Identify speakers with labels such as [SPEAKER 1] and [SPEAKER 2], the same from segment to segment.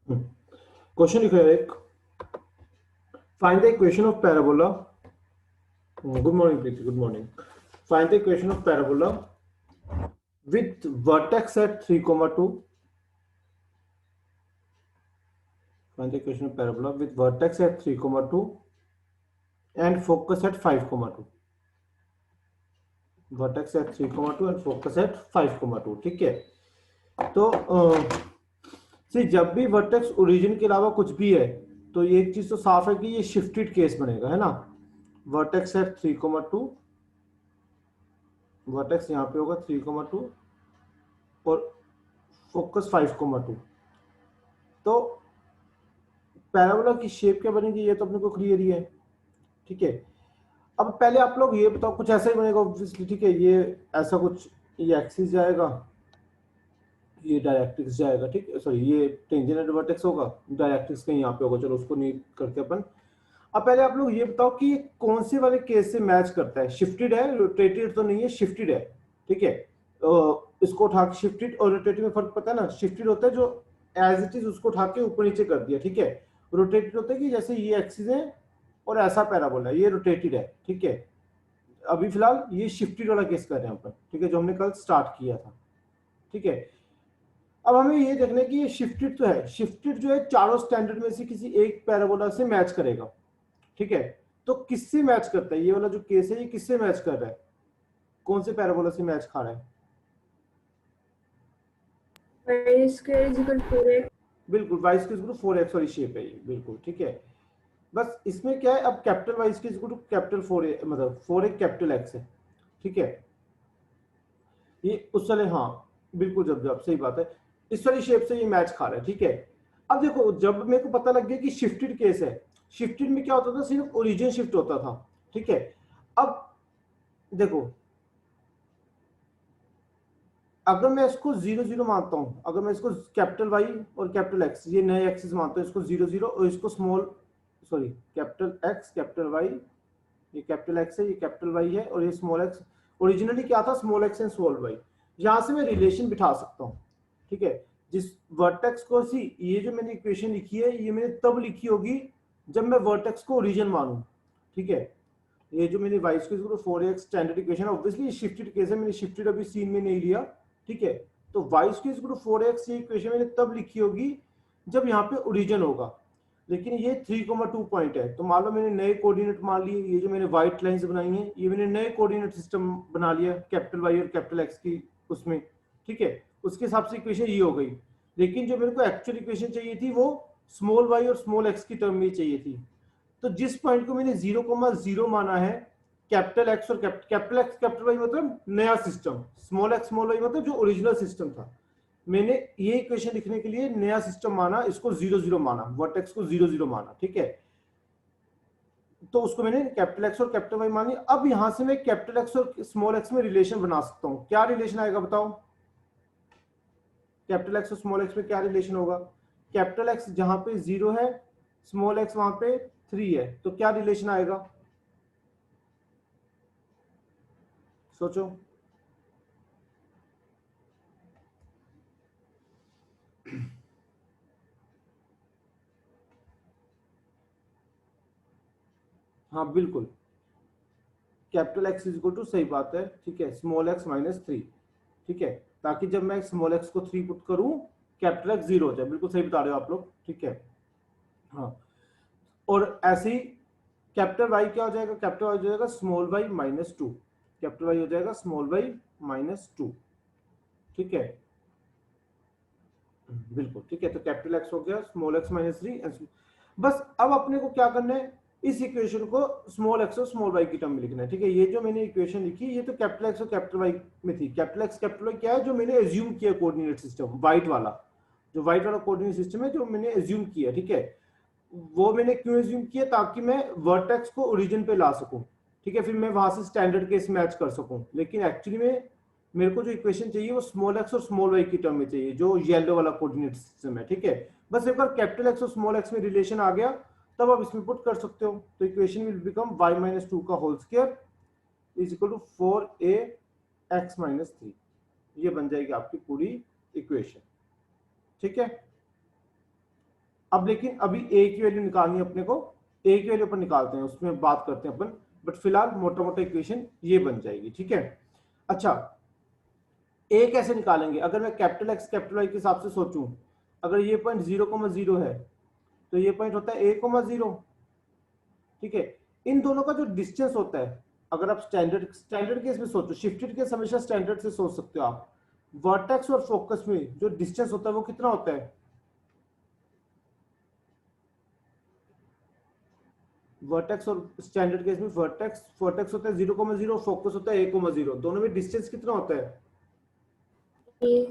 [SPEAKER 1] Question लिखो एक, find the equation of parabola. Good morning Preeti, good morning. Find the equation of parabola with vertex at 3,2। Find the equation of parabola with vertex at 3,2 and focus at 5,2। Vertex at 3,2 and focus at 5,2। ठीक है, तो जब भी vertex origin के अलावा कुछ भी है तो ये एक चीज तो साफ है कि ये शिफ्टेड केस बनेगा, है ना। वर्टेक्स एट 3,2, वर्टेक्स यहाँ पे होगा 3,2 और फोकस 5,2। तो पैराबोला की शेप क्या बनेगी ये तो अपने को क्लियर ही है। ठीक है, अब पहले आप लोग ये बताओ, कुछ ऐसा ही बनेगा ऑब्वियसली। ठीक है, ये ऐसा कुछ, ये एक्सिस जाएगा, ये डायरेक्ट्रिक्स जाएगा। ठीक है, सॉरी ये टेंजेंट वर्टेक्स होगा, डायरेक्ट्रिक्स कहीं यहाँ पे होगा, चलो उसको नहीं करके अपन। अब पहले आप लोग ये बताओ कि ये कौन से वाले केस से मैच करता है। शिफ्टेड है, रोटेटेड तो नहीं है, शिफ्टेड है। ठीक है, इसको उठा के शिफ्टेड और रोटेटेड में फर्क पता है ना। शिफ्टेड होता है जो एज इट इज उसको उठा के ऊपर नीचे कर दिया। ठीक है, रोटेटेड होता है कि जैसे ये एक्सिस है और ऐसा पैराबोला है, ये रोटेटेड है। ठीक है, अभी फिलहाल ये शिफ्टेड वाला केस कर रहे हैं अपन। ठीक है, जो हमने कल स्टार्ट किया था। ठीक है, अब हमें ये देखना है कि ये शिफ्टेड तो है, शिफ्टेड जो है चारों स्टैंडर्ड में से किसी एक पैराबोला से मैच करेगा। ठीक है, तो किससे मैच करता है ये वाला जो केस है, ये किससे मैच कर रहा है, कौन से पैराबोला से मैच खा रहा है।
[SPEAKER 2] y square is equal to 4x।
[SPEAKER 1] बिल्कुल, Y square equal to 4x वाली शेप है ये, बिल्कुल ठीक है। बस इसमें क्या है, अब capital Y square equal to capital 4 मतलब 4 कैपिटल एक्स है। ठीक है, ये उस वाले, हाँ बिल्कुल, जब जब सही बात है, इस वाली शेप से ये मैच खा रहा है। ठीक है, अब देखो जब मेरे को पता लग गया कि शिफ्टेड केस है, शिफ्टेड में क्या होता था, सिर्फ ओरिजिन शिफ्ट होता था। ठीक है, अब देखो अगर मैं इसको 0 0 मानता हूं, अगर मैं इसको कैपिटल वाई और कैपिटल एक्स ये नए एक्सिस मानता हूं, इसको 0 0 और इसको small, sorry capital X capital Y, ये कैपिटल एक्स है, ये कैपिटल वाई है और ये स्मॉल एक्स। ओरिजिनली क्या था, small X and small Y. यहां से मैं रिलेशन बिठा सकता हूं। ठीक है, जिस वर्टेक्स को सी, ये जो मैंने इक्वेशन लिखी है ये मैंने तब लिखी होगी जब मैं वर्टेक्स को ओरिजिन मानूं। ठीक है, ये जो मैंने Y square 4x standard equation, obviously shifted case है, मैंने शिफ्टेड अभी सीन में नहीं लिया। ठीक है, तो वाई स्क्वायर 4x ये इक्वेशन मैंने तब लिखी होगी जब यहाँ पे ओरिजिन होगा। लेकिन ये 3,2 पॉइंट है, तो मान लो मैंने नए कोऑर्डिनेट मान लिए, ये जो मैंने व्हाइट लाइंस बनाई हैं ये मैंने नए कोऑर्डिनेट सिस्टम बना लिया कैपिटल वाई और कैपिटल एक्स की उसमें। ठीक है, उसके हिसाब से इक्वेशन ये हो गई। लेकिन जो मेरे को एक्चुअल इक्वेशन चाहिए थी वो स्मॉल वाई और स्मॉल एक्स की टर्म में चाहिए थी। तो जिस पॉइंट को मैंने 0,0 माना है, कैपिटल एक्स और कैपिटल एक्स कैपिटल वाई मतलब नया system, small X small Y मतलब जो ओरिजिनल सिस्टम था, मैंने ये इक्वेशन लिखने के लिए नया सिस्टम माना, इसको 0 0 माना, वर्टेक्स को 0 0 माना। ठीक है, तो उसको मैंने कैपिटल एक्स और कैपिटल वाई मानी। अब यहां से मैं कैपिटल एक्स और स्मॉल एक्स में रिलेशन बना सकता हूं। क्या रिलेशन आएगा बताओ, कैपिटल एक्स और स्मॉल एक्स में क्या रिलेशन होगा। कैपिटल एक्स जहां पे 0 है, स्मॉल एक्स वहां पे 3 है, तो क्या रिलेशन आएगा, सोचो। हाँ बिल्कुल, capital X is equal to, सही बात है, ठीक है, स्मॉल एक्स माइनस 3। ठीक है, ताकि जब मैं स्मॉल एक्स को 3 पुट करूं कैपिटल एक्स 0 हो जाए। बिल्कुल सही बता रहे हो आप लोग। ठीक है, हाँ, और ऐसे ही कैपिटल वाई क्या हो जाएगा, कैपिटल वाई हो जाएगा small Y minus 2, capital Y हो जाएगा स्मॉल वाई माइनस 2। ठीक है, बिल्कुल ठीक है, तो कैपिटल एक्स हो गया स्मॉल एक्स माइनस 3। बस अब अपने को क्या करना है, इस इक्वेशन को स्मॉल एक्स और स्मॉल वाई की टर्म में लिखना है। ठीक है, ये जो मैंने इक्वेशन लिखी ये तो कैपिटल एक्स और कैपिटल वाई में थी। कैपिटल एक्स कैपिटल वाई क्या है, जो मैंने एज्यूम किया कोऑर्डिनेट सिस्टम, व्हाइट वाला, जो व्हाइट वाला कोऑर्डिनेट सिस्टम है जो मैंने एज्यूम किया। ठीक है, वो मैंने क्यों एज्यूम किया, ताकि मैं वर्टेक्स को ओरिजिन पे ला सकूं। ठीक है, फिर मैं वहां से स्टैंडर्ड केस मैच कर सकूं। लेकिन एक्चुअली में मेरे को जो इक्वेशन चाहिए वो स्मॉल एक्स और स्मॉल वाई की टर्म में चाहिए, जो येलो वाला कोऑर्डिनेट सिस्टम है। ठीक है, बस एक बार कैपिटल एक्स और स्मॉल एक्स में रिलेशन आ गया तब आप इसमें पुट कर सकते हो। तो equation will become y minus 2 का whole square is equal to 4a x minus 3। ये बन जाएगी आपकी पूरी इक्वेशन। ठीक है, अब लेकिन अभी ए की वैल्यू निकालनी है अपने को, ए की वैल्यू अपन निकालते हैं, उसमें बात करते हैं अपन, बट फिलहाल मोटा मोटा इक्वेशन ये बन जाएगी, ठीक है। अच्छा, ए कैसे निकालेंगे? अगर मैं कैपिटल एक्स कैपिटल वाई के हिसाब से सोचूं, अगर ये पॉइंट 0,0 है तो ये पॉइंट होता है a,0, ठीक है। इन दोनों का जो डिस्टेंस होता है, अगर आप स्टैंडर्ड केस में सोचो, शिफ्टेड केस हमेशा स्टैंडर्ड से सोच सकते हो आप, वर्टेक्स और फोकस में जो डिस्टेंस होता है वो कितना होता है? वर्टेक्स और स्टैंडर्ड केस में वर्टेक्स होता है 0,0, फोकस होता है a,0, दोनों में डिस्टेंस कितना होता है?
[SPEAKER 2] A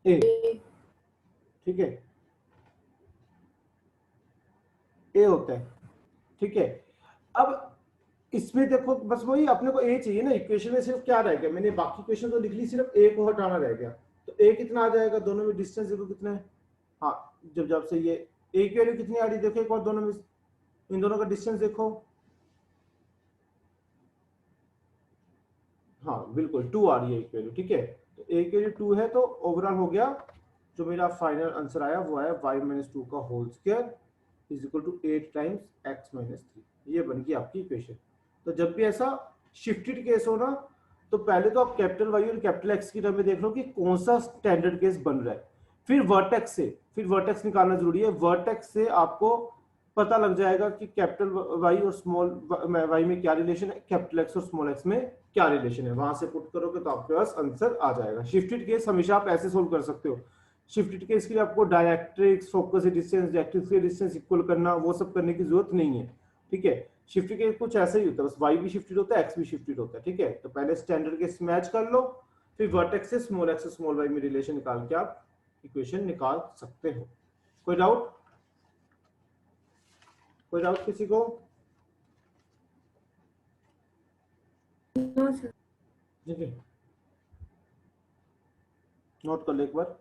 [SPEAKER 1] ए, ठीक है, ए होता है, ठीक है। अब इसमें देखो, बस वही अपने को ए चाहिए ना, इक्वेशन में सिर्फ क्या रह गया, मैंने बाकी इक्वेशन तो लिख ली, सिर्फ ए को हटाना रह गया। तो ए कितना आ जाएगा? दोनों में डिस्टेंस देखो कितना है। हाँ, जब जब से ये ए की वैल्यू कितनी आ रही देखो एक बार, दोनों में इन दोनों का डिस्टेंस देखो। हाँ बिल्कुल 2 आ रही है एक वैल्यू, ठीक है। तो ए की वैल्यू 2 है, तो ओवरऑल हो गया, जो मेरा फाइनल आंसर आया वो आया y-2 का whole square is equal to 8 times x-3। ये बन गई आपकी इक्वेशन। तो जब भी ऐसा शिफ्टेड केस हो ना, तो पहले तो आप कैपिटल वाई और कैपिटल एक्स की टर्म में देख लो कि कौन सा स्टैंडर्ड केस बन रहा है, फिर वर्टेक्स निकालना जरूरी है। वर्टेक्स से आपको पता लग जाएगा कि कैपिटल वाई और स्मॉल वाई में क्या रिलेशन है, कैपिटल एक्स और स्मॉल एक्स में क्या रिलेशन है, वहां से पुट करोगे तो आपके पास आंसर आ जाएगा। शिफ्टेड केस हमेशा आप ऐसे सोल्व कर सकते हो। शिफ्टेड केस के लिए आपको डायरेक्ट्रिक्स, फोकस डिस्टेंस, डायरेक्ट्रिक्स के डिस्टेंस इक्वल करना, वो सब करने की जरूरत नहीं है, ठीक है। शिफ्टेड केस कुछ ऐसा ही होता है, बस वाई भी शिफ्टेड होता है, एक्स भी शिफ्टेड होता है, ठीक है। तो पहले स्टैंडर्ड केस मैच कर लो, फिर वर्टेक्स से स्मॉल एक्स स्मॉल वाई में रिलेशन निकाल के आप इक्वेशन निकाल सकते हो। कोई डाउट? कोई डाउट किसी को?
[SPEAKER 2] no sir.
[SPEAKER 1] ठीक है, नोट कर ले एक बार।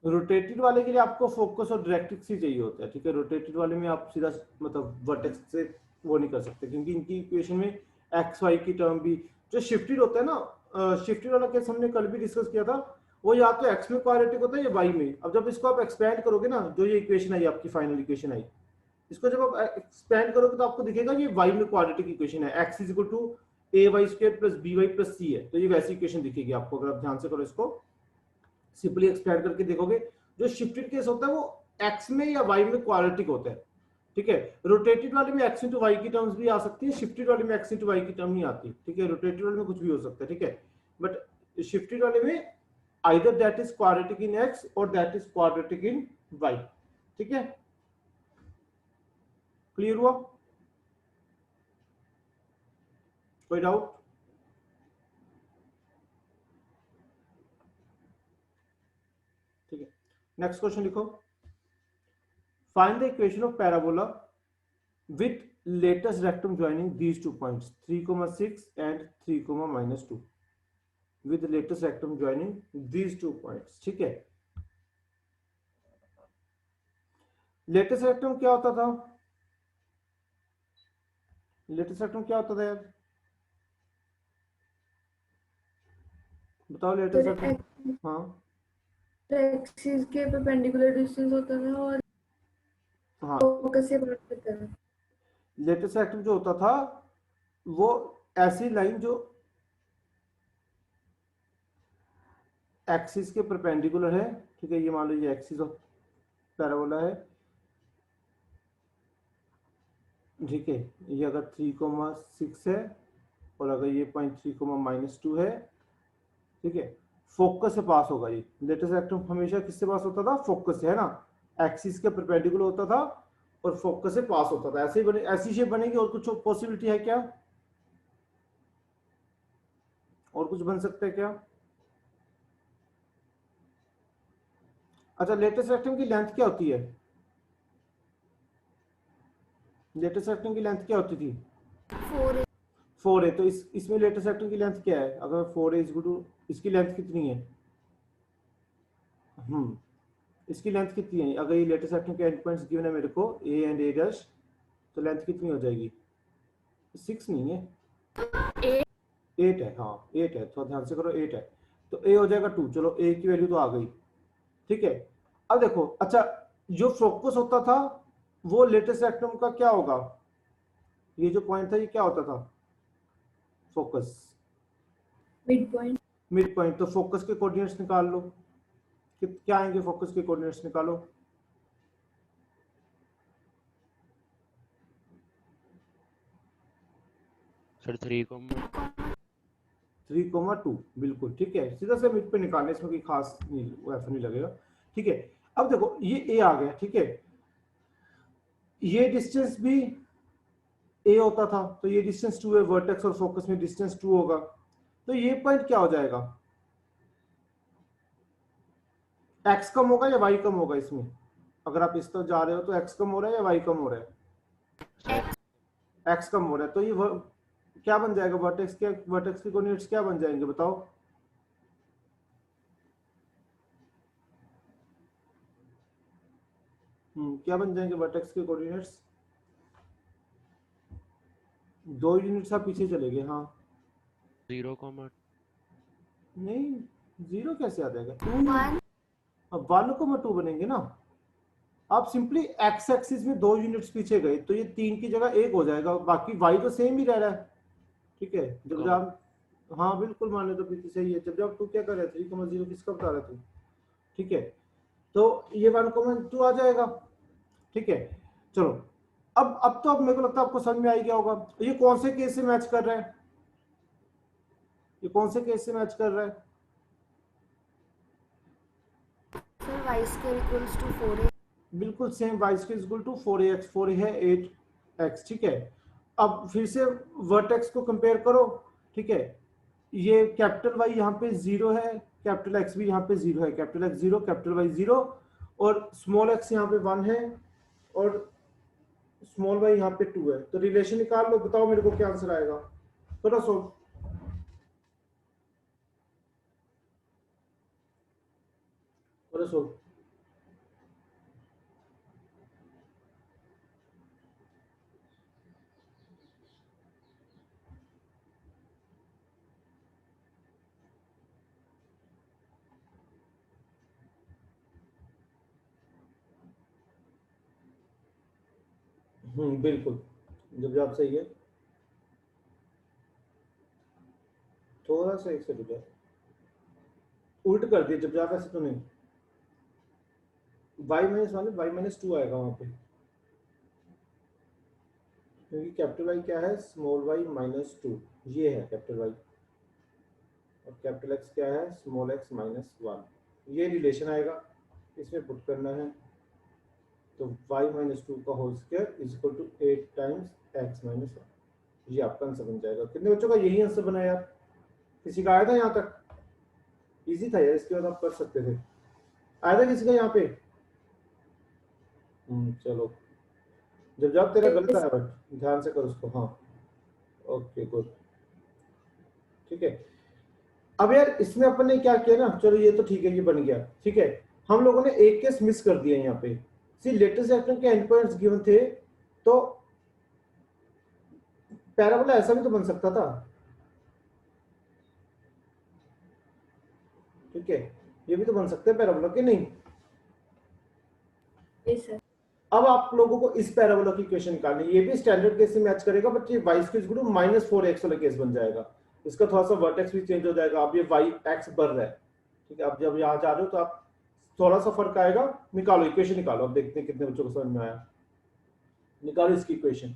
[SPEAKER 1] रोटेटेड वाले के लिए आपको फोकस और डायरेक्ट्रिक्स ही चाहिए होता है, ठीक है। रोटेटेड वाले में आप सीधा मतलब वर्टेक्स से वो नहीं कर सकते, क्योंकि इनकी इक्वेशन में एक्स वाई की टर्म भी, जो शिफ्टेड होता है ना, शिफ्टेड वाला केस हमने कल भी डिस्कस किया था, वो या तो एक्स में क्वाड्रेटिक होता है या वाई में। अब जब इसको आप एक्सपैंड करोगे ना, जो ये इक्वेशन आई आपकी फाइनल इक्वेशन आई, इसको जब आप एक्सपैंड करोगे तो आपको दिखेगा ये वाई में क्वाड्रेटिक इक्वेशन है, X is equal to A Y square plus B Y plus C है। तो ये वैसी इक्वेशन दिखेगी आपको, अगर आप ध्यान से करो इसको, सिंपली एक्सपैंड करके देखोगे। जो शिफ्टेड केस होता है वो एक्स में या वाई में क्वाड्रेटिक होता है, ठीक है। रोटेटेड वाले में एक्स इंटू वाई की टर्म्स भी आ सकती है, शिफ्टेड वाले में एक्स इंटू वाई की टर्म नहीं आती, ठीक है। रोटेटेड वाले में कुछ भी हो सकता है, ठीक है, बट शिफ्टेड वाले में either that is quadratic in X और that is quadratic in Y, ठीक है। क्लियर हुआ? कोई डाउट? ठीक है, नेक्स्ट क्वेश्चन लिखो। Find the equation of parabola with latest rectum joining these two points 3,6 and 3,-2 with latest rectum joining these two points, ठीक है। लेटेस्ट रेक्टम क्या होता था? लेटेस्ट रेक्टम क्या होता था यार, बताओ लेटेस्ट रेक्टम। हाँ
[SPEAKER 2] एक्सिस के परपेंडिकुलर डिस्टेंस होता था और
[SPEAKER 1] हाँ,
[SPEAKER 2] फोकस से बात करता था।
[SPEAKER 1] लेटेस्ट रेक्टम जो होता था वो ऐसी लाइन जो एक्सिस के परपेंडिकुलर है, ठीक है। ये मान लो ये एक्सिस ऑफ पैराबोला है, ठीक है। ये अगर 3,6 है और अगर ये पॉइंट 3,-2 है, ठीक है, फोकस से पास होगा। ये लेटेस्ट रेक्टम हमेशा किससे पास होता था? फोकस से, है ना। एक्सिस के परपेंडिकुलर होता था और फोकस से पास होता था। ऐसे ही बने, ऐसी शेप बनेगी। और कुछ पॉसिबिलिटी है क्या? और कुछ बन सकता है क्या? अच्छा, लेटेस्ट रेक्टम की लेंथ क्या होती है? लेटेस्ट रेक्टम की लेंथ क्या होती थी?
[SPEAKER 2] 4
[SPEAKER 1] 4 है। तो इसमें लेटेस्ट रेक्टम की लेंथ क्या है? अगर 4 है इज टू, इसकी लेंथ कितनी है? इसकी लेंथ कितनी है? अगर ये लेटेस्ट रेक्टम के एंड पॉइंट्स गिवन है मेरे को ए एंड ए डैश, तो लेंथ कितनी हो जाएगी? 6 नहीं है,
[SPEAKER 2] 8
[SPEAKER 1] 8 है, हाँ 8 है, थोड़ा ध्यान से करो, 8 है, तो ए हो जाएगा 2, चलो ए की वैल्यू तो आ गई, ठीक है। अब देखो, अच्छा जो फोकस होता था वो लेटेस्ट रेक्टम का क्या होगा, ये जो पॉइंट था ये क्या होता था, focus,
[SPEAKER 2] mid point.
[SPEAKER 1] Mid point, तो फोकस के कोऑर्डिनेट्स निकाल लो, क्या आएंगे फोकस के कोऑर्डिनेट्स निकालो।
[SPEAKER 3] सर
[SPEAKER 1] 3,2, बिल्कुल ठीक है, सीधा से मिड पे निकालने, इसमें कोई खास नहीं, वो ऐसा नहीं लगेगा, ठीक है। अब देखो ये ए आ गया, ठीक है, ये डिस्टेंस भी ए होता था, तो ये डिस्टेंस 2 है, वर्टेक्स और फोकस में डिस्टेंस 2 होगा, तो ये पॉइंट क्या हो जाएगा, एक्स कम होगा या वाई कम होगा इसमें, अगर आप इस तरफ जा रहे हो तो एक्स कम हो रहा है या वाई कम हो रहा है,
[SPEAKER 3] सर
[SPEAKER 1] एक्स कम हो रहा है, तो ये क्या बन जाएगा, वर्टेक्स के कोऑर्डिनेट्स क्या बन जाएंगे बताओ, क्या बन जाएंगे वर्टेक्स के कोऑर्डिनेट्स, 2 यूनिट्स आप पीछे चले गए, हाँ
[SPEAKER 3] 0,
[SPEAKER 1] नहीं, 0 कैसे आ जाएगा, 2, अब 1,2 बनेंगे ना, आप सिंपली एक्स एक्सिस में 2 यूनिट्स पीछे गए, तो ये 3 की जगह 1 हो जाएगा, बाकी वाई तो सेम ही रह रहा है, ठीक है, जब
[SPEAKER 3] कॉमा
[SPEAKER 1] आप, हाँ बिल्कुल मान लो तो प्रीति सही है, जब तू क्या कर रहा है, 3,0 किसका बता रहा तू, ठीक है, तो ये 1,2 आ जाएगा, ठीक है, चलो, अब तो अब मेरे को लगता है आपको समझ में आ ही गया होगा, ये कौन से केस से मैच कर रहा है, ये कौन से केस से मैच कर रहा है,
[SPEAKER 2] sir y square equals to 4a।
[SPEAKER 1] बिल्कुल same, Y square equal to 4ax, 4 है 8x, ठीक है। अब फिर से वर्टेक्स को कंपेयर करो, ठीक है, ये कैपिटल वाई यहाँ पे 0 है, कैपिटल एक्स भी यहाँ पे 0 है, कैपिटल एक्स 0, कैपिटल वाई 0, और स्मॉल एक्स यहाँ पे 1 है, और स्मॉल वाई यहाँ पे 2 है, तो रिलेशन निकाल लो, बताओ मेरे को क्या आंसर आएगा, करो सोल्व, करो सोल्व। बिल्कुल, जब जवाब सही है, थोड़ा सा एक से रुक जाए, उल्ट कर दिया जब जवाब, ऐसे तो नहीं, y-1 y-2 आएगा वहां पे, क्योंकि कैपिटल वाई क्या है, स्मॉल वाई -2, ये है कैपिटल वाई, और कैपिटल एक्स क्या है, स्मॉल एक्स -1, ये रिलेशन आएगा, इसमें पुट करना है, तो y-2 का whole square is equal to 8 times x-1, ये आपका आंसर बन जाएगा। कितने बच्चों का यही आंसर बना यार, किसी का आया था यहाँ तक, इजी था यार, इसके बाद आप कर सकते थे, आया था किसी का यहाँ पे, चलो, जब तेरा गलत आया, बट ध्यान से कर उसको, हाँ ओके गुड, ठीक है। अब यार इसमें अपन ने क्या किया ना, चलो ये तो ठीक है, ये बन गया, ठीक है, हम लोगों ने एक केस मिस कर दिया यहाँ पे, सी लेटेस्ट एक्टर के एंड पॉइंट्स गिवन थे, तो पैराबोला ऐसा भी तो बन सकता था, ठीक है, ये भी तो बन सकते हैं पैराबोला के, नहीं,
[SPEAKER 2] यस सर।
[SPEAKER 1] अब आप लोगों को इस पैराबोला की इक्वेशन निकालनी, ये भी स्टैंडर्ड केस से मैच करेगा, बट ये y square equal to -4x वाला केस बन जाएगा, इसका थोड़ा सा वर्टेक्स भी चेंज हो जाएगा, अब ये y x बढ़ रहा है, ठीक है, अब जब यहाँ जा रहे हो तो आप थोड़ा सा फर्क आएगा, निकालो इक्वेशन निकालो, अब देखते हैं कितने बच्चों को समझ में आया, निकालो इसकी इक्वेशन,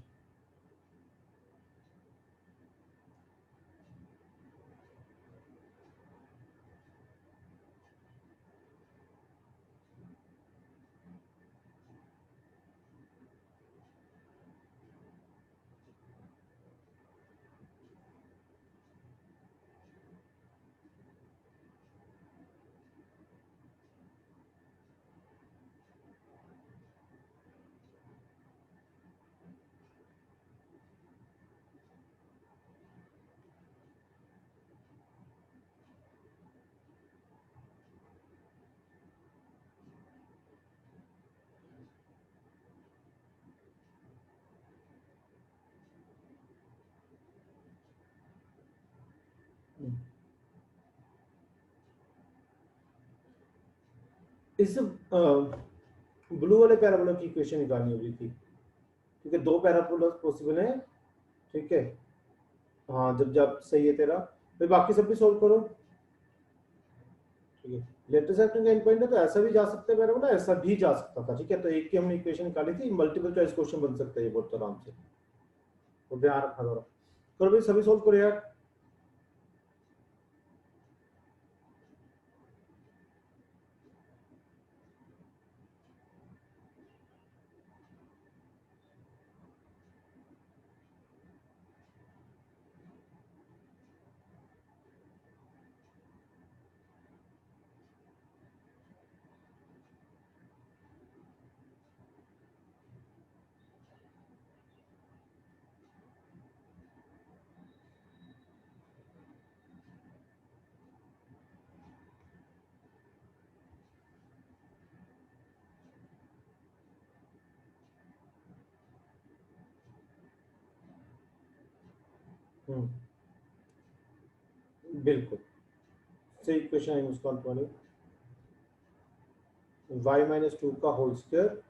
[SPEAKER 1] इस ब्लू वाले पैराबोला की इक्वेशन निकालनी होगी थी, क्योंकि दो पैराबोला पॉसिबल है, ठीक है। हाँ, जब जब सही है तेरा, फिर बाकी सब भी सोल्व करो, ठीक है। लेटेस्ट एक्टिंग का एंड पॉइंट है तो ऐसा भी जा सकता है पैराबोला, ऐसा भी जा सकता था, ठीक है। तो एक की हमने इक्वेशन निकाली थी, मल्टीपल चॉइस क्वेश्चन बन सकता है ये बहुत आराम से, तो ध्यान रखना जरा। करो भाई, सभी सोल्व करो यार। बिल्कुल सही इक्वेशन है उसका वाले, y माइनस टू का whole square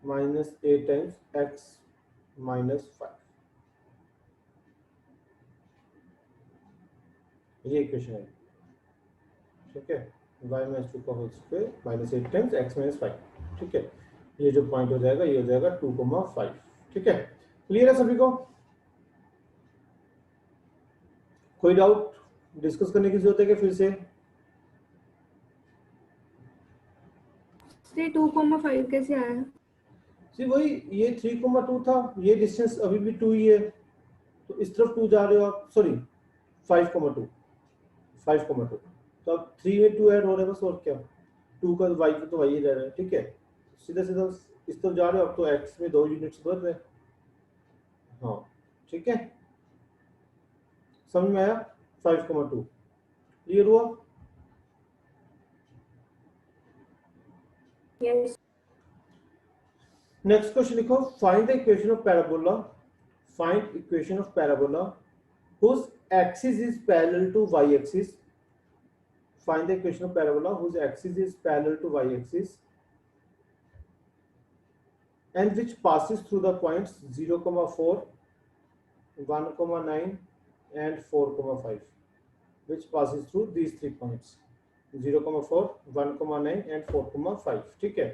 [SPEAKER 1] minus A times X minus 5, ये इक्वेशन है, ठीक है। y माइनस टू का whole square minus 8 times x minus 5, ठीक है। ये जो पॉइंट हो जाएगा ये हो जाएगा 2,5, ठीक है। क्लियर है सभी को? कोई डाउट डिस्कस करने की जरूरत है कि फिर से?
[SPEAKER 2] 2,5 कैसे आया?
[SPEAKER 1] सी वही, ये 3,2 था, ये डिस्टेंस अभी भी 2 ही है, तो इस तरफ 2 जा रहे हो आप, सॉरी 5,2, 5,2, तो अब 3 में 2 ऐड हो रहा है बस, और क्या। 2 का y को तो y ही रह रहा है, ठीक है। सीधा सीधा इस तरफ जा रहे हो अब, तो x में 2 यूनिट्स बढ़ रहे हैं, हाँ ठीक है। समझ में आया? 5,2 क्लियर हुआ?
[SPEAKER 2] यस।
[SPEAKER 1] नेक्स्ट क्वेश्चन लिखो, find the equation of parabola, find equation of parabola whose axis is parallel to y axis, find the equation of parabola whose axis is parallel to y axis and which passes through the points 0,4, 1,9 and 4,5, which passes through these 3 points 0,4, 1,9 and 4,5, ठीक है।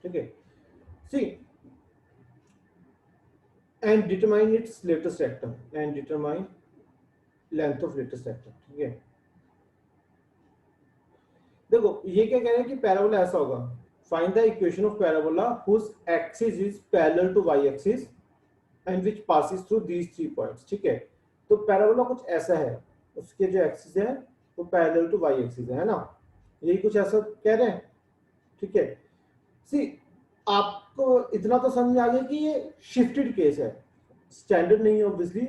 [SPEAKER 1] ठीक है, see and determine its latest rectum and determine length of latest rectum, ठीक है। देखो ये क्या कह रहे हैं कि पैराबोला ऐसा होगा, find the equation of parabola whose axis is parallel to y axis and which passes through these 3 points, ठीक है। तो पैराबोला कुछ ऐसा है, उसके जो एक्सिस है वो पैरेलल टू y एक्सिस है ना, यही कुछ ऐसा कह रहे हैं, ठीक है। सी आपको इतना तो समझ आ गया कि ये शिफ्टेड केस है, स्टैंडर्ड नहीं है ऑब्वियसली,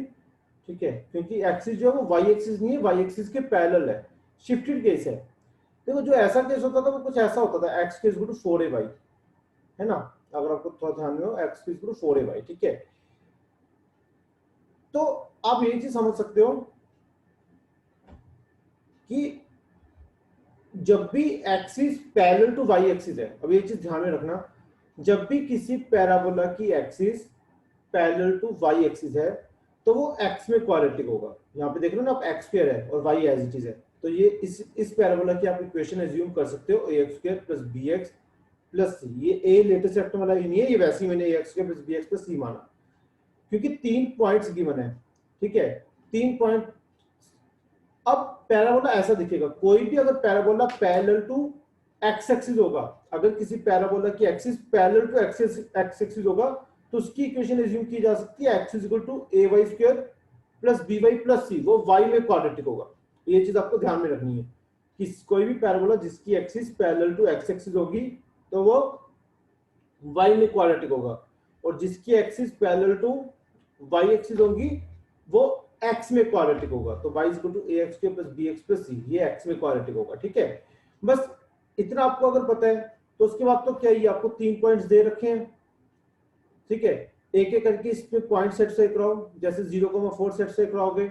[SPEAKER 1] ठीक है, क्योंकि एक्सिस जो है वो y एक्सिस नहीं है, y एक्सिस के पैरेलल है, शिफ्टेड केस है। देखो जो ऐसा केस होता था वो कुछ ऐसा होता था, x के इक्वल टू 4ay है ना, अगर आपको थोड़ा ध्यान में हो, x के इक्वल टू 4ay, ठीक है। तो आप ये चीज समझ सकते हो कि जब भी axis parallel to y axis है, अब ये चीज ध्यान में रखना, जब भी किसी पैराबोला की axis parallel to y axis है तो वो x में क्वाड्रेटिक होगा। यहाँ पे देख रहे हो ना आप, x स्क्वायर है और y एज इट इज है, तो ये इस पैराबोला की आप इक्वेशन एज्यूम कर सकते हो ax square plus bx plus c। ये a लेटेस्ट सेक्टर वाला ही नहीं है, ये वैसे ही मैंने ax square plus bx plus c माना, क्योंकि 3 पॉइंट्स गिवन है, ठीक है, 3 पॉइंट। अब पैराबोला ऐसा दिखेगा, कोई भी अगर parabola parallel to X axis होगा, अगर किसी पैराबोला की axis parallel to X axis होगा तो उसकी इक्वेशन एज्यूम की जा सकती है x equal to ay square plus by plus c, वो y में क्वाड्रेटिक होगा। ये चीज आपको ध्यान में रखनी है कि कोई भी पैराबोला जिसकी axis parallel to x axis होगी तो वो y में क्वाड्रेटिक होगा, और जिसकी axis parallel to y axis होगी वो x में क्वाड्रेटिक होगा, तो y equal to ax square plus bx plus c, ये x में क्वाड्रेटिक होगा, ठीक है। बस इतना आपको अगर पता है तो उसके बाद तो क्या, ये आपको 3 पॉइंट्स दे रखे हैं, ठीक है, एक एक करके इसमें पॉइंट सेट से कराओ, जैसे 0,4 सेट से कराओगे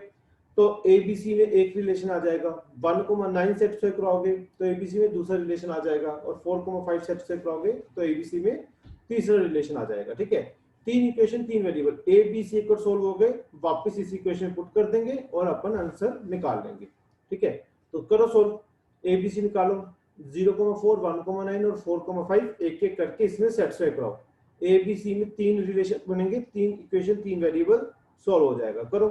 [SPEAKER 1] तो एबीसी में एक रिलेशन आ जाएगा, 1,9 सेटिस्फाई कराओगे तो एबीसी में दूसरा रिलेशन आ जाएगा, और 4,5 सेटिस्फाई कराओगे तो एबीसी में तीसरा रिलेशन आ जाएगा। ठीक है, तीन इक्वेशन तीन वेरिएबल, ए बी सी को सोल्व हो गए, वापस इस इक्वेशन पुट कर देंगे और अपन आंसर निकाल लेंगे। ठीक है, तो करो सोल्व, ए बी सी निकालो, 0,4 1,9 और 4,5 एक एक करके इसमें सेटिस्फाई कराओ। ए बी सी में तीन रिलेशन बनेंगे, तीन इक्वेशन तीन वेरिएबल, सोल्व हो जाएगा। करो,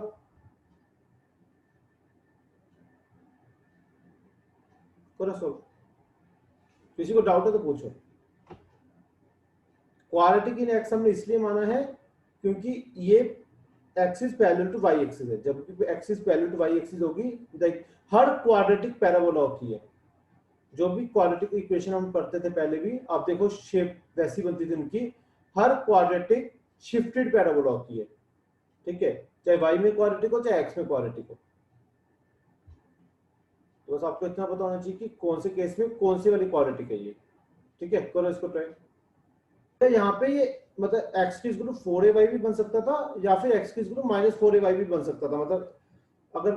[SPEAKER 1] करो सोल्व। किसी को डाउट है तो पूछो। क्वाड्रेटिक इन एक्स हमने इसलिए माना है क्योंकि ये axis parallel to Y axis है। जब भी axis parallel to Y axis होगी, देख हर क्वाड्रेटिक पैराबोला होती है। जो भी क्वाड्रेटिक इक्वेशन हम पढ़ते थे पहले भी, आप देखो शेप वैसी बनती थी उनकी। हर क्वाड्रेटिक शिफ्टेड पैराबोला होती है। ठीक है, चाहे वाई में क्वाड्रेटिक हो चाहे एक्स में क्वाड्रेटिक हो। तो बस आपको इतना पता होना चाहिए कि कौन से केस में कौन सी वाली क्वाड्रेटिक है ये। ठीक है, करो इसको ट्राई। तो यहाँ पे ये मतलब x की इक्वल टू 4ay भी बन सकता था, या फिर x की इक्वल टू -4ay भी बन सकता था। मतलब अगर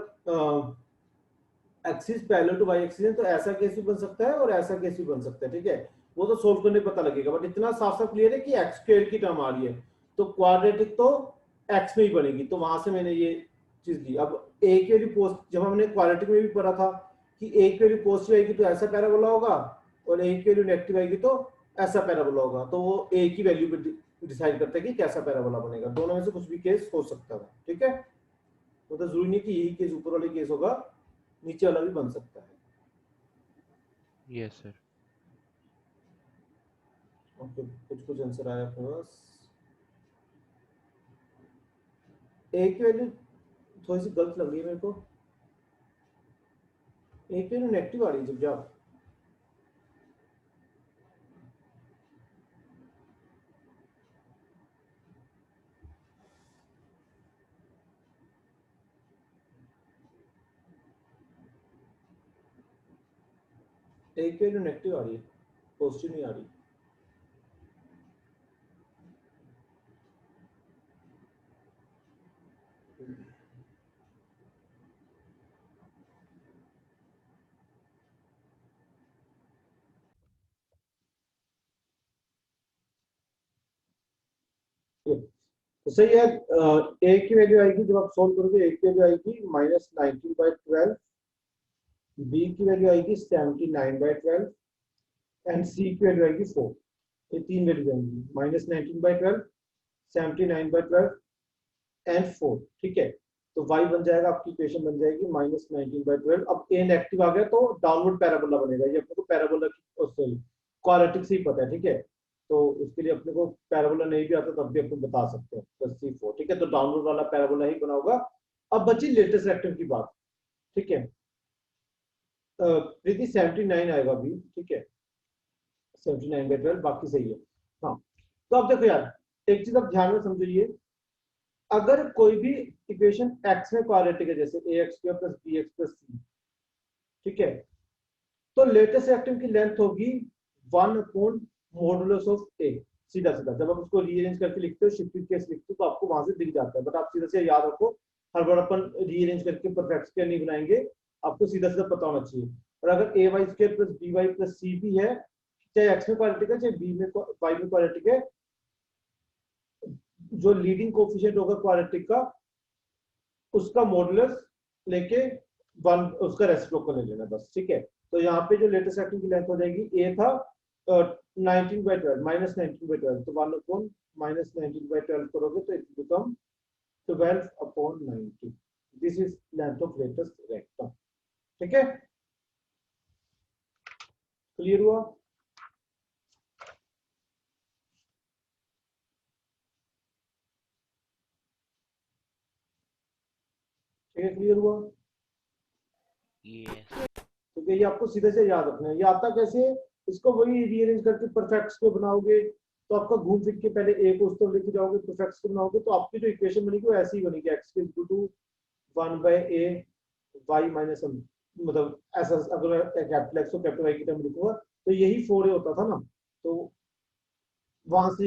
[SPEAKER 1] axis parallel to Y axis है तो ऐसा केस भी बन सकता है और ऐसा केस भी बन सकता है। ठीक है, वो तो सोल्व करने पता लगेगा, बट इतना साफ साफ क्लियर है कि एक्स स्क्वायर की टर्म आ रही है तो क्वाड्रेटिक तो एक्स में ही बनेगी। तो वहां से मैंने ये चीज ली। अब ए की वैल्यू पोस्ट, जब हमने क्वाड्रेटिक में भी पढ़ा था कि ए की वैल्यू पॉजिटिव आएगी तो ऐसा पैराबोला होगा, और ए की वैल्यू नेगेटिव आएगी तो ऐसा पैराबोला होगा। तो वो ए की वैल्यू पे डिसाइड करता है कि कैसा पैराबोला बनेगा। दोनों में से कुछ भी केस हो सकता है। ठीक है, तो जरूरी नहीं कि यही केस ऊपर वाले केस होगा, नीचे वाला भी बन सकता है।
[SPEAKER 3] Yes sir.
[SPEAKER 1] ओके, कुछ कुछ आंसर आया अपने पास। ए की वैल्यू थोड़ी सी गलत लग रही है मेरे को। ए की वैल्यू नेगेटिव आ रही है जब ए की वैल्यू नेगेटिव आ रही है, पॉजिटिव नहीं आ रही। तो सही है, ए की वैल्यू आएगी जब आप सोल्व करोगे, ए की वैल्यू आएगी -19/12, बी की वैल्यू आएगी 79/12 एंड सी की वैल्यू आएगी 4। ये तीन वैल्यू आएंगी, -19/12, 79/12 एंड 4। ठीक है, तो y बन जाएगा, आपकी इक्वेशन बन जाएगी -19/12। अब a नेगेटिव आ गया तो डाउनवर्ड पैराबोला बनेगा। ये अपने को पैराबोला की सॉरी क्वाड्रेटिक से ही पता है। ठीक है, तो उसके लिए अपने को पैराबोला नहीं भी आता तब भी अपन बता सकते हैं, +C4। ठीक है, तो डाउनवर्ड वाला पैराबोला ही बना होगा। अब बची लेटेस्ट रेक्टेंगल की बात। ठीक है, प्रीति 79 आएगा भी। ठीक है, 79/12, बाकी सही है। हाँ, तो अब देखो यार, एक चीज आप ध्यान में समझो, ये अगर कोई भी इक्वेशन x में क्वाड्रेटिक है, जैसे ax² + bx + c, ठीक है, तो लेटेस्ट रेक्टेंगल की लेंथ होगी 1/मॉडुलस ऑफ a। सीधा सीधा जब आप उसको रीअरेंज करके लिखते हो, शिफ्टेड केस लिखते हो, तो आपको वहां से दिख जाता है। बट आप सीधा से याद रखो, हर बार अपन रीअरेंज करके परफेक्ट स्क्वायर नहीं बनाएंगे, आपको सीधा सीधा पता होना चाहिए। और अगर ay² + by + c भी है, चाहे x में क्वाड्रेटिक है चाहे b में y में क्वाड्रेटिक है, जो लीडिंग कोफिशिएंट होगा क्वाड्रेटिक का, उसका मॉडुलस लेके 1 उसका रेसिप्रोकल ले लेना बस। ठीक है, तो यहाँ पे जो लेटेस्ट रेक्टेंगल की लेंथ हो जाएगी, a था 19/12 -19/12, तो 1/-19/12 करोगे तो it become 12/90। This is length of latest rectangle. ठीक है, क्लियर हुआ? ठीक है, क्लियर हुआ?
[SPEAKER 3] यस।
[SPEAKER 1] तो ये आपको सीधे से याद रखना है। ये आता कैसे? इसको वही रीअरेंज करके परफेक्ट्स को बनाओगे तो आपका घूम फिर के पहले a को उस तरफ लेके जाओगे, परफेक्ट्स को बनाओगे तो आपकी जो इक्वेशन बनेगी वो ऐसी ही बनेगी, x = 1/a y - m। मतलब ऐसा अगर मैं कैपिटल x को कैपिटल y की टर्म लिखूंगा तो यही 4a होता था ना, तो वहां से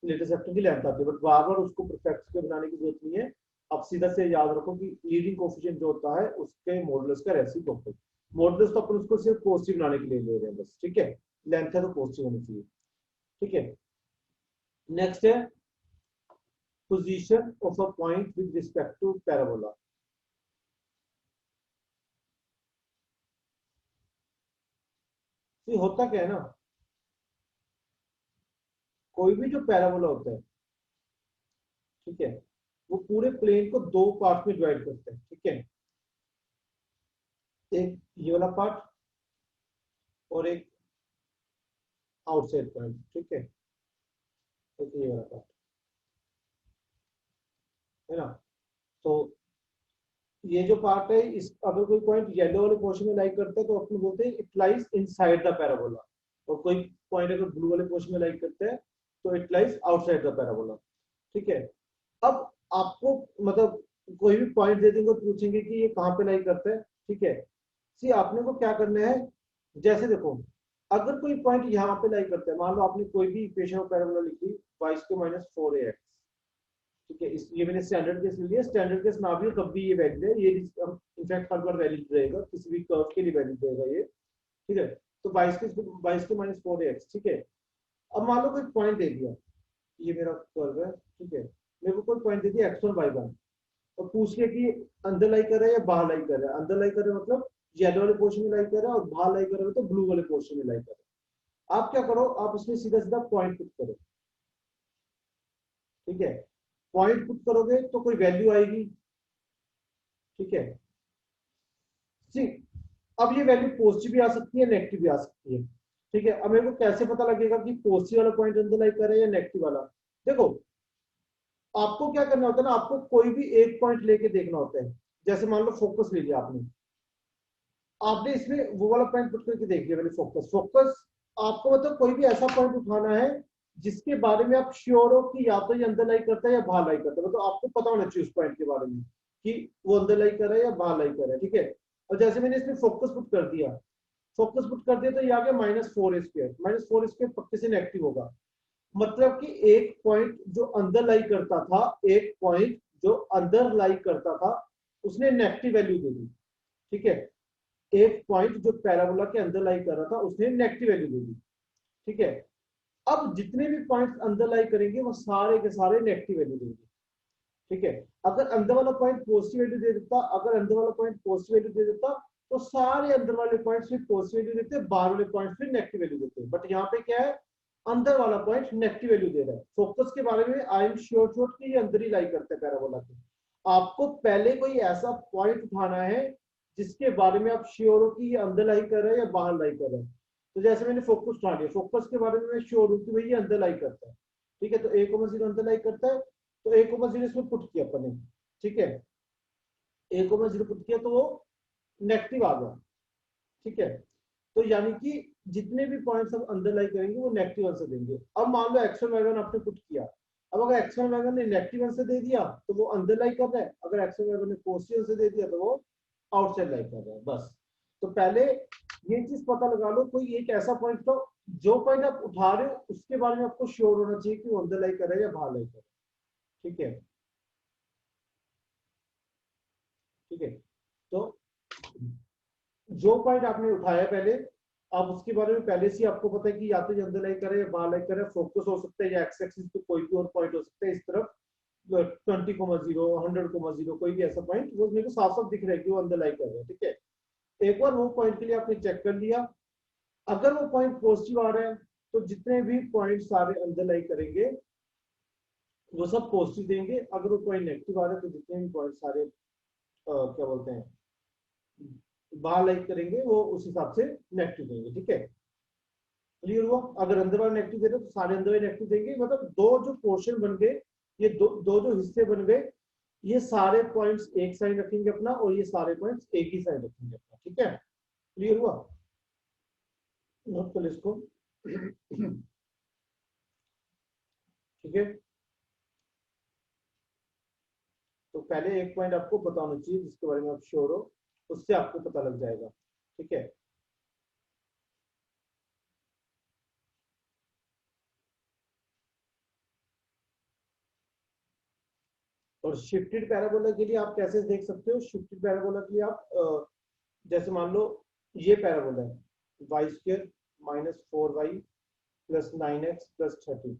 [SPEAKER 1] लेटेस्ट रेक्टेंगल की लेंथ आती है। बट बार बार उसको परफेक्ट्स को बनाने की जरूरत नहीं है, अब सीधा से याद रखो कि लीडिंग कोफिशिएंट जो होता है उसके मॉडुलस का रेसिप्रोकल। मॉडुलस तो अपन उसको सिर्फ पॉजिटिव बनाने के लिए ले रहे हैं बस, ठीक है, लेंथ है तो पॉजिटिव होनी चाहिए, ठीक है। नेक्स्ट है position of a point with respect to parabola. ये होता क्या है ना, कोई भी जो पैराबोला होता है, ठीक है, वो पूरे प्लेन को दो पार्ट में डिवाइड करते हैं, ठीक है, एक ये वाला पार्ट और एक आउटसाइड पॉइंट, ठीक है, एक ये वाला पार्ट, है ना। तो ये जो पार्ट है, इस अगर कोई पॉइंट येलो वाले पोर्शन में लाई करता है तो अपन बोलते हैं it lies inside the parabola, और कोई पॉइंट अगर ब्लू वाले पोर्शन में लाई करते हैं तो it lies outside the parabola, ठीक है। अब आपको मतलब कोई भी पॉइंट दे देंगे, पूछेंगे कि ये कहाँ पे लाई करता है, ठीक है। सी आपने को क्या करना है, जैसे देखो अगर कोई पॉइंट यहाँ पे लाई करता है, मान लो आपने कोई भी इक्वेशन ऑफ पैराबोला लिखी y²-4ax, ठीक है, इस ये मैंने स्टैंडर्ड केस ले लिया, स्टैंडर्ड केस ना भी हो तब भी ये वैलिड है, ये इनफैक्ट हर बार वैलिड रहेगा, किसी भी कर्व के लिए वैलिड रहेगा ये, ठीक है। तो 22 ठीक है। अब मान लो कोई पॉइंट दे दिया, ये मेरा कर्व है, ठीक है, मेरे को कोई पॉइंट दे दिया x1 y1 और पूछ लिया कि अंदर लाई कर रहा है या बाहर लाई कर रहा है। अंदर लाई कर रहा है मतलब येलो वाले पोर्शन में लाई कर रहा है, और बाहर लाई कर रहा है तो ब्लू वाले पोर्शन में लाई कर रहा है। आप क्या करो, आप इसमें सीधा सीधा पॉइंट पुट करो, ठीक है। पॉइंट पुट करोगे तो कोई वैल्यू आएगी, ठीक है। सी अब ये वैल्यू पॉजिटिव भी आ सकती है, नेगेटिव भी आ सकती है, ठीक है। अब मेरे को कैसे पता लगेगा कि पॉजिटिव वाला पॉइंट अंदर लाई कर रहा है या नेगेटिव वाला। देखो आपको क्या करना होता है ना, आपको कोई भी एक पॉइंट लेके देखना होता है। जैसे मान लो फोकस ले लिया आपने, आपने इसमें वो वाला पॉइंट पुट करके देख लिया मैंने, फोकस। फोकस आपको मतलब कोई भी ऐसा पॉइंट उठाना है जिसके बारे में आप श्योर हो कि या तो ये अंदर लाई करता है या बाहर लाई करता है, मतलब आपको पता होना चाहिए उस पॉइंट के बारे में कि वो अंदर लाई कर रहा है या बाहर लाई कर रहा है, ठीक है। और जैसे मैंने इसमें फोकस पुट कर दिया, फोकस पुट कर दिया तो ये आ गया -4a²। -4a² पक्के से नेगेटिव होगा, मतलब कि एक पॉइंट जो अंदर लाई करता था, एक पॉइंट जो अंदर लाई करता था उसने नेगेटिव वैल्यू दे दी, ठीक है। एक पॉइंट जो पैराबोला के अंदर लाई कर रहा था उसने नेगेटिव वैल्यू दे दी, ठीक है। अब जितने भी पॉइंट्स अंदर लाई करेंगे वो सारे के सारे नेगेटिव वैल्यू देंगे, ठीक है। अगर अंदर वाला पॉइंट पॉजिटिव वैल्यू दे देता, अगर अंदर वाला पॉइंट पॉजिटिव वैल्यू दे देता तो सारे अंदर वाले पॉइंट्स फिर पॉजिटिव वैल्यू देते, बाहर वाले पॉइंट्स फिर नेगेटिव वैल्यू देते। बट यहाँ पे क्या है, अंदर वाला पॉइंट नेगेटिव वैल्यू दे रहा है। फोकस के बारे में आई एम श्योर कि ये अंदर ही लाई करते हैं पैराबोला के। आपको पहले कोई ऐसा पॉइंट उठाना है जिसके बारे में आप श्योर हो कि ये अंदर लाई कर रहा है या बाहर लाई कर रहा है। तो जैसे मैंने फोकस उठा लिया, फोकस के बारे में मैं श्योर हूँ कि भाई ये अंदर लाई करता है, ठीक है। तो 1,0 अंदर लाई करता है, तो 1,0 इसमें पुट किया अपन ने, ठीक है। 1,0 पुट किया तो वो नेगेटिव आ गया, ठीक है। तो यानी कि जितने भी पॉइंट्स हम अंदर लाई करेंगे वो नेगेटिव आंसर देंगे। अब मान लो x1 y1 आपने पुट किया, अब अगर x1 y1 ने नेगेटिव आंसर दे दिया तो वो अंदर लाई कर रहा है, अगर x1 y1 ने पॉजिटिव आंसर दे दिया तो वो आउटसाइड लाई कर रहा है, बस। तो पहले ये चीज पता लगा लो, कोई एक ऐसा पॉइंट, तो जो पॉइंट आप उठा रहे हो उसके बारे में आपको श्योर होना चाहिए कि वो अंदर लाई कर रहा है या बाहर लाई कर रहा है, ठीक है, ठीक है। तो जो पॉइंट आपने उठाया पहले, आप उसके बारे में पहले से आपको पता है कि या तो ये अंदर लाई करे या बाहर लाई करे, फोकस हो सकता है या एक्स एक्सिस पे कोई भी और पॉइंट हो सकता है, इस तरफ 20,0 100,0 कोई भी ऐसा पॉइंट वो मेरे को साफ साफ दिख रहा है कि वो अंदर लाई कर रहा है, ठीक है। एक बार वो पॉइंट के लिए आपने चेक कर लिया, अगर वो पॉइंट पॉजिटिव आ रहा है तो जितने भी पॉइंट सारे अंदर लाई करेंगे वो सब पॉजिटिव देंगे। अगर वो पॉइंट नेगेटिव आ रहा है तो जितने भी पॉइंट सारे क्या बोलते हैं बाहर लाइक करेंगे वो उस हिसाब से नेगेटिव देंगे, ठीक है। क्लियर हुआ? अगर अंदर वाले नेगेटिव दे रहे तो सारे अंदर वाले नेगेटिव देंगे, मतलब दो जो पोर्शन बन गए, ये दो जो हिस्से बन गए, ये सारे पॉइंट्स एक साइड रखेंगे अपना और ये सारे पॉइंट्स एक ही साइड रखेंगे अपना, ठीक है। क्लियर हुआ? नोट कर इसको, ठीक है। तो पहले एक पॉइंट आपको पता होना चाहिए जिसके बारे में आप श्योर हो, उससे आपको पता लग जाएगा, ठीक है। और शिफ्टेड पैराबोला के लिए आप कैसे देख सकते हो? शिफ्टेड पैराबोला के लिए आप जैसे मान लो ये पैराबोला है, Y square minus 4y plus 9x plus 30,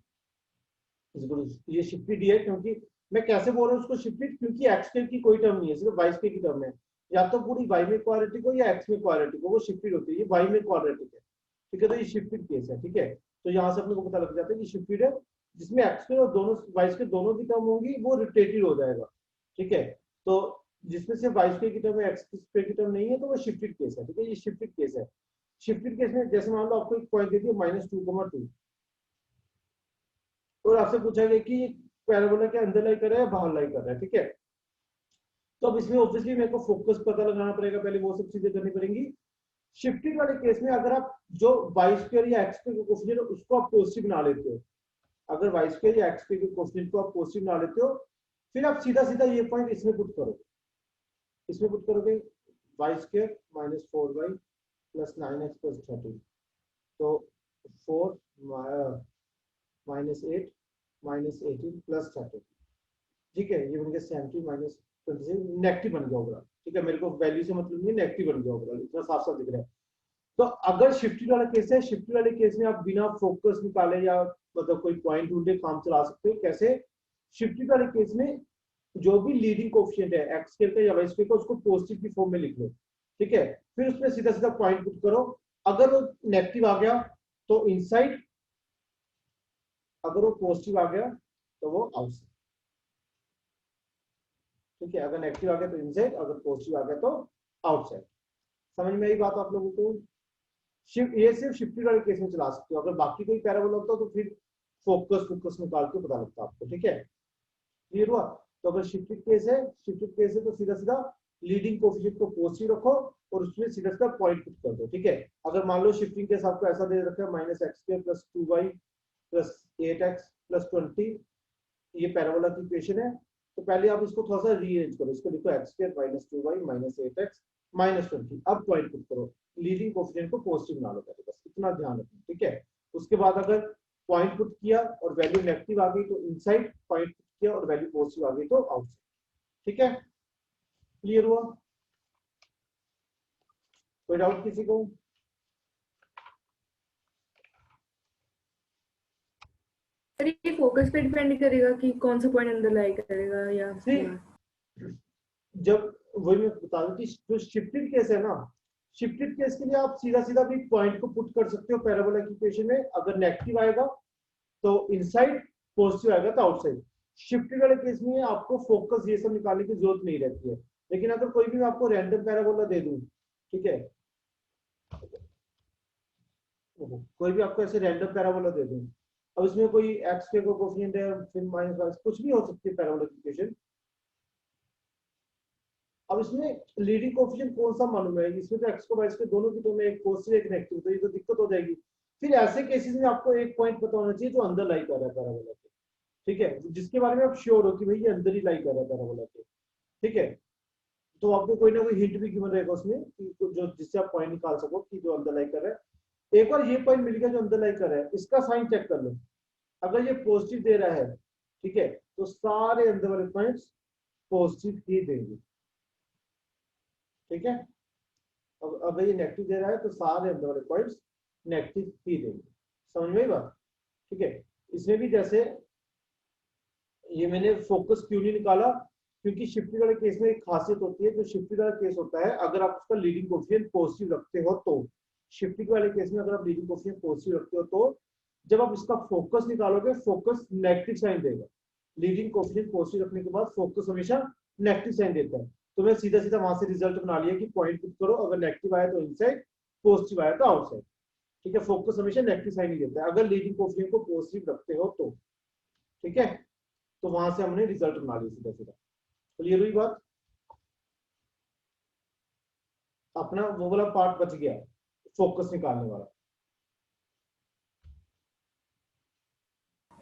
[SPEAKER 1] ये शिफ्टेड है। क्योंकि मैं कैसे बोल रहा हूँ उसको शिफ्टेड, क्योंकि एक्स स्क्वायर की कोई टर्म नहीं है, सिर्फ वाई स्क्वायर की टर्म है। या तो पूरी वाई में क्वाड्रेटिक हो या एक्स में क्वाड्रेटिक हो, वो शिफ्टेड होती है। ये वाई में क्वाड्रेटिक है, ठीक है, तो ये शिफ्टेड केस है। ठीक है, तो यहाँ से अपने को पता लग जाता है कि शिफ्टेड है, जिसमें एक्स स्क्वायर और दोनों वाई स्क्वायर दोनों की टर्म होंगी, वो रोटेटेड हो जाएगा। ठीक है, तो जिसमें से वाई स्क्वायर की टर्म है, एक्स स्क्वायर की टर्म नहीं है, तो वो शिफ्टेड केस है। ठीक है, ये शिफ्टेड केस है। शिफ्टेड केस में जैसे मान लो आपको एक पॉइंट दे दिया -2,2, और आपसे पूछा गया कि पैराबोला के अंदर लाई कर रहा है या बाहर लाई कर रहा है। ठीक है, तो अब इसमें ऑब्वियसली मेरे को फोकस पता लगाना पड़ेगा, पहले वो सब चीजें करनी पड़ेंगी। शिफ्टिंग वाले केस में अगर आप जो वाई स्क्वायर या एक्स स्क्वायर का कोफिशिएंट उसको आप पॉजिटिव बना लेते हो, अगर वाई स्क्वायर या एक्स स्क्वायर के कोफिशिएंट को आप पॉजिटिव बना लेते हो, फिर आप सीधा सीधा ये पॉइंट इसमें पुट करो, इसमें पुट करोगे Y square minus 4y plus 9x plus 30, तो 4 माइनस 8 माइनस 18 प्लस 30। ठीक है, ये बन गया 70 माइनस 26, नेगेटिव बन गया होगा। ठीक है, मेरे को वैल्यू से मतलब नहीं, नेगेटिव बन गया होगा, इतना साफ साफ दिख रहा है। तो अगर शिफ्टेड वाला केस है, शिफ्टेड वाले केस में आप बिना फोकस निकाले या मतलब कोई पॉइंट ढूंढे काम चला सकते हो। कैसे? शिफ्टेड वाले केस में जो भी लीडिंग कोएफिशिएंट है एक्स स्क्वायर का या वाई स्क्वायर का, उसको पॉजिटिव की फॉर्म में लिख लो। ठीक है, फिर उसमें सीधा सीधा पॉइंट पुट करो। अगर वो नेगेटिव आ गया तो इनसाइड, अगर वो पॉजिटिव आ गया तो वो आउटसाइड। ठीक है, अगर नेगेटिव आ गया तो इनसाइड, अगर पॉजिटिव आ गया तो आउटसाइड। समझ में आई बात आप लोगों को? ये सिर्फ शिफ्टेड वाले केस में चला सकते हो। अगर बाकी कोई पैराबोला होता तो फिर फोकस निकाल के पता लगता आपको। ठीक है, क्लियर हुआ? तो अगर शिफ्टेड केस है, तो सीधा सीधा लीडिंग कोएफिशिएंट को पॉजिटिव रखो और उसमें सीधा सीधा पॉइंट पुट कर दो। ठीक है, अगर मान लो शिफ्टिंग केस आपको ऐसा दे रखा है -x² plus 2y plus 8x plus 20, ये पैराबोला की इक्वेशन है, तो पहले आप इसको थोड़ा सा रीअरेंज करो। इसको लिखो x² minus 2y minus 8x minus 20, अब पॉइंट पुट करो, लीडिंग कोएफिशिएंट को पॉजिटिव बना लो पहले, बस इतना ध्यान रखना। ठीक है, उसके बाद अगर पॉइंट पुट किया और वैल्यू नेगेटिव आ गई तो इनसाइड, पॉइंट पुट किया और वैल्यू पॉजिटिव आ गई तो आउटसाइड। ठीक है, क्लियर हुआ? कोई डाउट किसी को?
[SPEAKER 2] सर ये फोकस पे डिपेंड करेगा कि कौन सा पॉइंट अंदर लाई करेगा या बाहर?
[SPEAKER 1] जब वही मैं बता दूं कि जो शिफ्टेड केस है ना, शिफ्टेड केस के लिए आप सीधा सीधा भी पॉइंट को पुट कर सकते हो पैराबोला की इक्वेशन में। अगर नेगेटिव आएगा तो इनसाइड, पॉजिटिव आएगा तो आउटसाइड। शिफ्टेड वाले केस में आपको फोकस ये सब निकालने की जरूरत नहीं रहती है। लेकिन अगर कोई भी मैं आपको रैंडम पैराबोला दे दूं, ठीक है, कोई भी आपको ऐसे रैंडम पैराबोला दे दूं, अब इसमें कोई एक्स के कोएफिशिएंट है, फिर -y कुछ भी हो सकती है पैराबोला की इक्वेशन। अब इसमें लीडिंग कोएफिशिएंट कौन सा मालूम है? इसमें तो एक्स को वाई के दोनों की तो में एक पॉजिटिव एक नेगेटिव, तो ये तो दिक्कत हो जाएगी। फिर ऐसे केसेस में आपको एक पॉइंट पता होना चाहिए जो अंदर लाई कर रहा है पैराबोला के। ठीक है, जिसके बारे में आप श्योर हो कि भाई ये अंदर ही लाई कर रहा है पैराबोला के। ठीक है, तो आपको कोई ना कोई हिंट भी गिवन रहेगा उसमें कि जो जिससे आप पॉइंट निकाल सको कि जो अंदर लाई कर रहा है। एक बार ये पॉइंट मिल गया जो अंदर लाई कर रहा है, इसका साइन चेक कर लो। अगर ये पॉजिटिव दे रहा है, ठीक है, तो सारे अंदर वाले पॉइंट्स पॉजिटिव ही देंगे। ठीक है, अब अगर ये नेगेटिव दे रहा है तो सारे अंदर वाले पॉइंट्स नेगेटिव ही देंगे। समझ में आई बात? ठीक है, इसमें भी जैसे ये मैंने फोकस क्यों नहीं निकाला, क्योंकि शिफ्टेड वाले केस में एक खासियत होती है। जो शिफ्टेड वाला केस होता है, अगर आप उसका लीडिंग कोएफिशिएंट पॉजिटिव रखते हो तो, शिफ्टेड वाले केस में अगर आप लीडिंग कोएफिशिएंट पॉजिटिव रखते हो तो जब आप इसका फोकस निकालोगे, फोकस नेगेटिव साइन देगा। लीडिंग कोएफिशिएंट पॉजिटिव रखने के बाद फोकस हमेशा नेगेटिव साइन देता है। तो मैं सीधा सीधा वहां से रिजल्ट बना लिया कि पॉइंट पुट करो, अगर नेगेटिव आया तो इनसाइड, पॉजिटिव आया तो आउटसाइड। ठीक है, फोकस हमेशा नेगेटिव साइन ही देता है अगर लीडिंग कोएफिशिएंट को पॉजिटिव रखते हो तो। ठीक है, तो वहां से हमने रिजल्ट बना लिया सीधा सीधा। क्लियर हुई बात? अपना वो वाला पार्ट बच गया, फोकस निकालने वाला।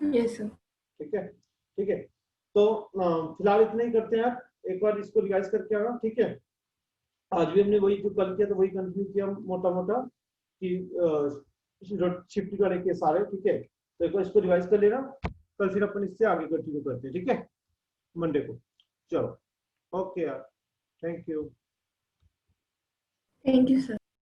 [SPEAKER 2] Yes sir.
[SPEAKER 1] ठीक है, ठीक है, तो फिलहाल इतना ही करते हैं आप। एक बार इसको रिवाइज करके आना। ठीक है, आज भी हमने वही जो कल किया तो वही कंटिन्यू किया मोटा मोटा कि शिफ्ट वाले के सारे। ठीक है, तो एक बार इसको रिवाइज कर लेना, कल फिर अपन इससे आगे कंटिन्यू करते हैं। ठीक है, मंडे को। चलो ओके यार, thank you.
[SPEAKER 2] Thank you sir.